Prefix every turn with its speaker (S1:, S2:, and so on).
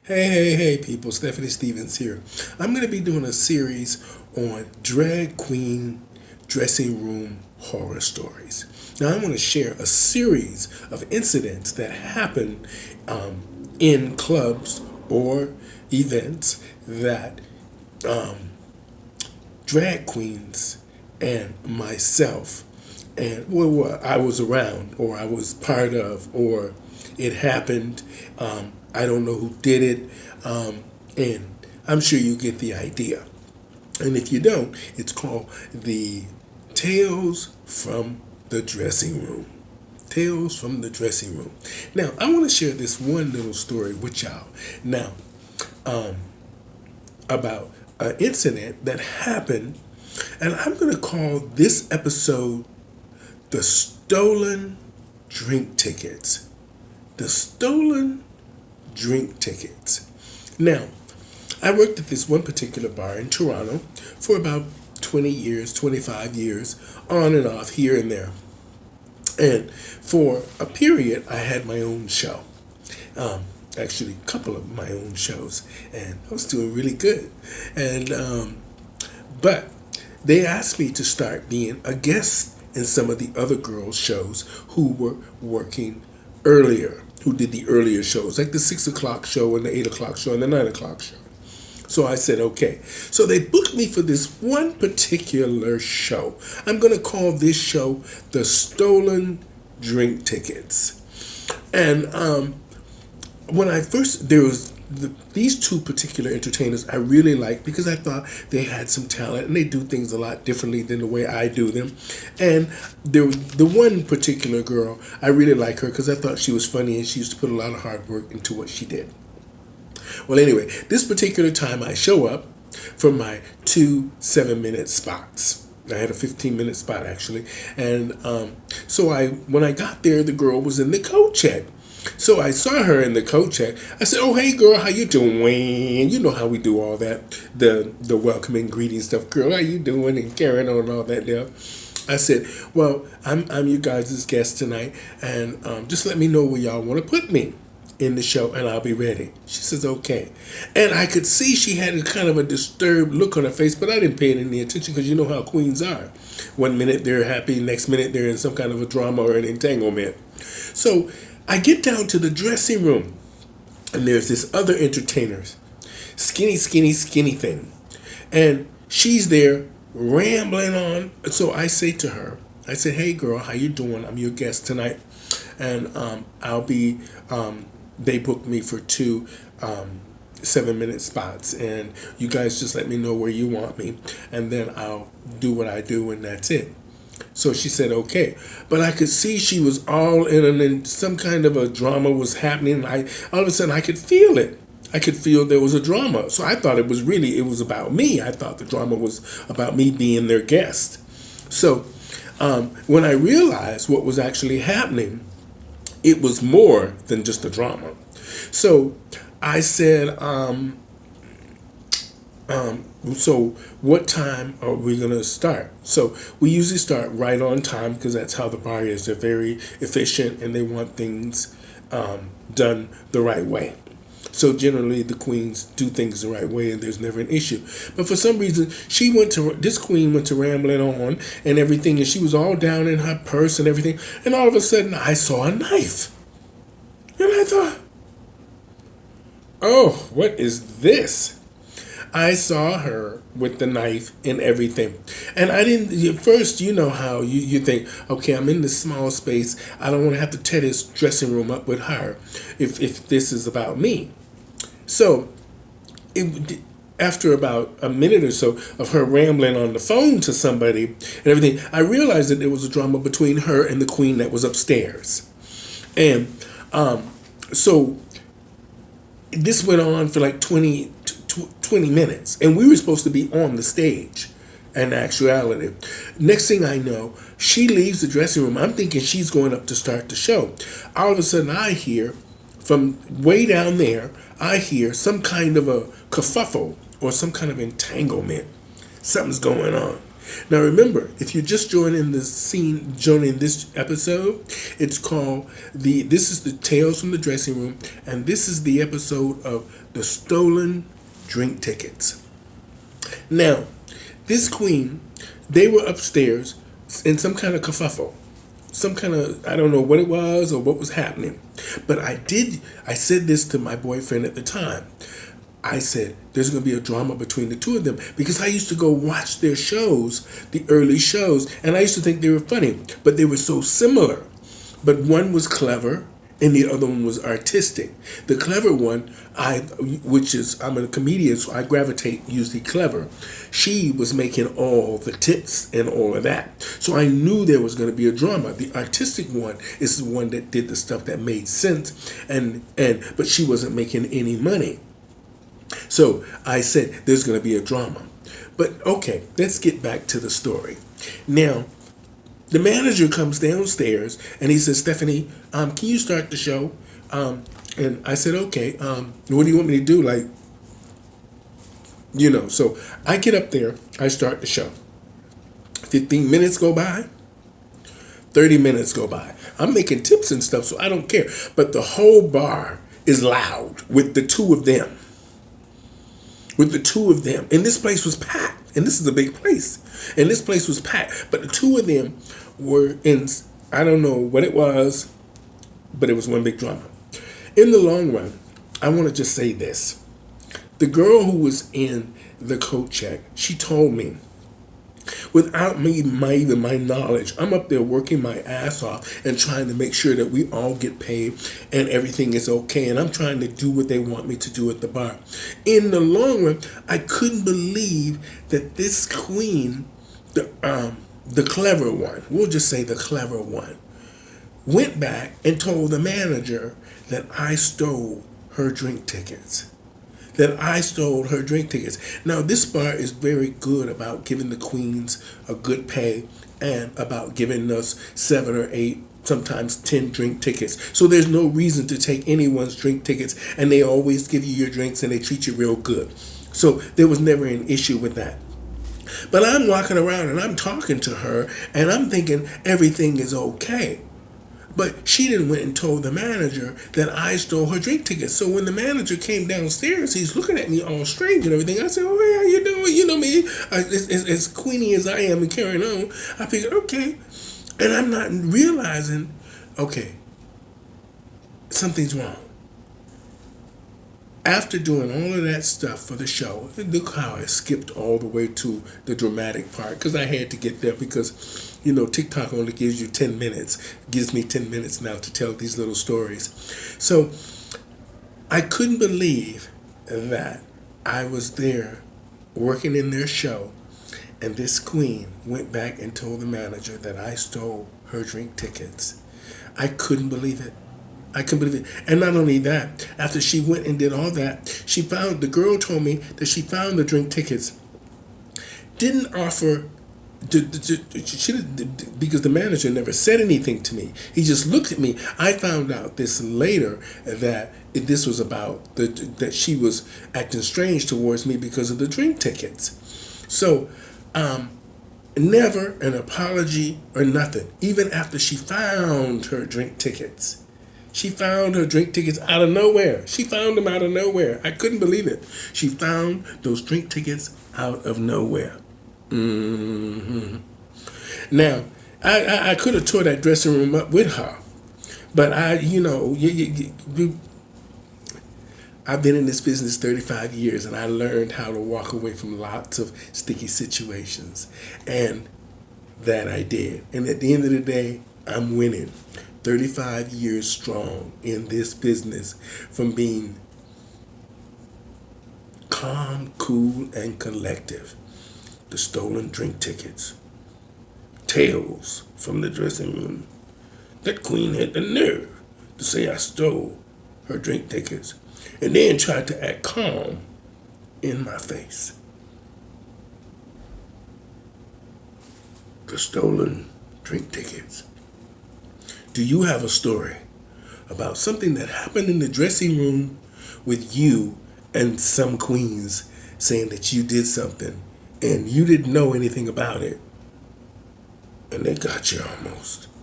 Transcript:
S1: Hey, people. Stephanie Stevens here. I'm going to be doing a series on drag queen dressing room horror stories. Now, I want to share a series of incidents that happen in clubs or events that drag queens and myself and I was around or I was part of or it happened. I don't know who did it, and I'm sure you get the idea. And if you don't, it's called the Tales from the Dressing Room. Tales from the Dressing Room. Now, I want to share this one little story with y'all. Now, about an incident that happened, and I'm going to call this episode The Stolen Drink Tickets. The Stolen Drink Tickets. Now, I worked at this one particular bar in Toronto for about 20 years, 25 years, on and off, here and there. And for a period, I had my own show. Actually, a couple of my own shows, and I was doing really good. And but they asked me to start being a guest in some of the other girls' shows who were working earlier, who did the earlier shows, like the 6 o'clock show and the 8 o'clock show and the 9 o'clock show. So I said, okay. So they booked me for this one particular show. I'm going to call this show The Stolen Drink Tickets. And when I first, there was these two particular entertainers I really liked because I thought they had some talent and they do things a lot differently than the way I do them. And there was the one particular girl, I really like her because I thought she was funny and she used to put a lot of hard work into what she did. Well, anyway, this particular time I show up for my two 7-minute spots. I had a 15-minute spot actually, and so when I got there, the girl was in the coat check. So I saw her in the coat check. I said, "Oh, hey, girl, how you doing?" You know how we do all that, the welcoming greeting stuff. Girl, how you doing? And carrying on and all that stuff. I said, "Well, I'm you guys' guest tonight, and just let me know where y'all want to put me in the show and I'll be ready." She says, "Okay." And I could see she had a kind of a disturbed look on her face, but I didn't pay it any attention because you know how queens are. One minute they're happy, next minute they're in some kind of a drama or an entanglement. So I get down to the dressing room and there's this other entertainer, skinny thing. And she's there rambling on. So I say to her, I said, "Hey girl, how you doing? I'm your guest tonight. And I'll be they booked me for two 7-minute spots, and you guys just let me know where you want me, and then I'll do what I do, and that's it." So she said, "Okay," but I could see she was all in, and some kind of a drama was happening. And all of a sudden I could feel it. I could feel there was a drama. So I thought it was about me. I thought the drama was about me being their guest. So when I realized what was actually happening, it was more than just a drama. So I said, so what time are we going to start? So we usually start right on time because that's how the bar is. They're very efficient and they want things done the right way. So generally the queens do things the right way and there's never an issue. But for some reason, this queen went to rambling on and everything, and she was all down in her purse and everything. And all of a sudden I saw a knife. And I thought, "Oh, what is this?" I saw her with the knife and everything. And I didn't, at first, you know how you think, okay, I'm in this small space. I don't want to have to tear this dressing room up with her if this is about me. So after about a minute or so of her rambling on the phone to somebody and everything, I realized that there was a drama between her and the queen that was upstairs. And so this went on for like 20 minutes, and we were supposed to be on the stage in actuality. Next thing I know, she leaves the dressing room. I'm thinking she's going up to start the show. All of a sudden I hear from way down there, I hear some kind of a kerfuffle or some kind of entanglement. Something's going on. Now remember, if you're just joining this episode, it's called this is the Tales from the Dressing Room, and this is the episode of the Stolen Drink Tickets. Now, this queen, they were upstairs in some kind of kerfuffle. Some kind of, I don't know what it was or what was happening. But I said this to my boyfriend at the time. I said, there's going to be a drama between the two of them, because I used to go watch their shows, the early shows, and I used to think they were funny, but they were so similar. But one was clever and the other one was artistic. The clever one, I'm a comedian, so I gravitate usually clever. She was making all the tips and all of that. So I knew there was going to be a drama. The artistic one is the one that did the stuff that made sense, but she wasn't making any money. So I said, there's going to be a drama. But okay, let's get back to the story. Now, the manager comes downstairs and he says, Stephanie, can you start the show? And I said, okay, what do you want me to do? So I get up there, I start the show. 15 minutes go by, 30 minutes go by. I'm making tips and stuff, so I don't care. But the whole bar is loud with the two of them. And this place was packed. And this is a big place. And this place was packed. But the two of them were in, I don't know what it was, but it was one big drama. In the long run, I want to just say this. The girl who was in the coat check, she told me, without my knowledge, I'm up there working my ass off and trying to make sure that we all get paid and everything is okay. And I'm trying to do what they want me to do at the bar. In the long run, I couldn't believe that this queen, the clever one, we'll just say the clever one, went back and told the manager that I stole her drink tickets. Now, this bar is very good about giving the queens a good pay and about giving us 7 or 8, sometimes 10 drink tickets. So there's no reason to take anyone's drink tickets, and they always give you your drinks and they treat you real good. So there was never an issue with that. But I'm walking around and I'm talking to her and I'm thinking everything is okay. But she didn't went and told the manager that I stole her drink tickets. So when the manager came downstairs, he's looking at me all strange and everything. I said, oh, hey, how you doing? You know me, as queenie as I am and carrying on. I figured, okay. And I'm not realizing, okay, something's wrong. After doing all of that stuff for the show, look how I skipped all the way to the dramatic part, because I had to get there because, TikTok only gives you 10 minutes. It gives me 10 minutes now to tell these little stories. So I couldn't believe that I was there working in their show, and this queen went back and told the manager that I stole her drink tickets. I couldn't believe it. And not only that, after she went and did all that, the girl told me that she found the drink tickets, didn't offer, because the manager never said anything to me. He just looked at me. I found out this later that this was about, that she was acting strange towards me because of the drink tickets. So, never an apology or nothing, even after she found her drink tickets. She found her drink tickets out of nowhere. She found them out of nowhere. I couldn't believe it. She found those drink tickets out of nowhere. Mm-hmm. Now, I could have tore that dressing room up with her. But I've been in this business 35 years, and I learned how to walk away from lots of sticky situations. And that I did. And at the end of the day, I'm winning. 35 years strong in this business, from being calm, cool, and collective. The stolen drink tickets. Tales from the dressing room. That queen had the nerve to say I stole her drink tickets and then tried to act calm in my face. The stolen drink tickets. Do you have a story about something that happened in the dressing room with you and some queens saying that you did something and you didn't know anything about it, and they got you almost.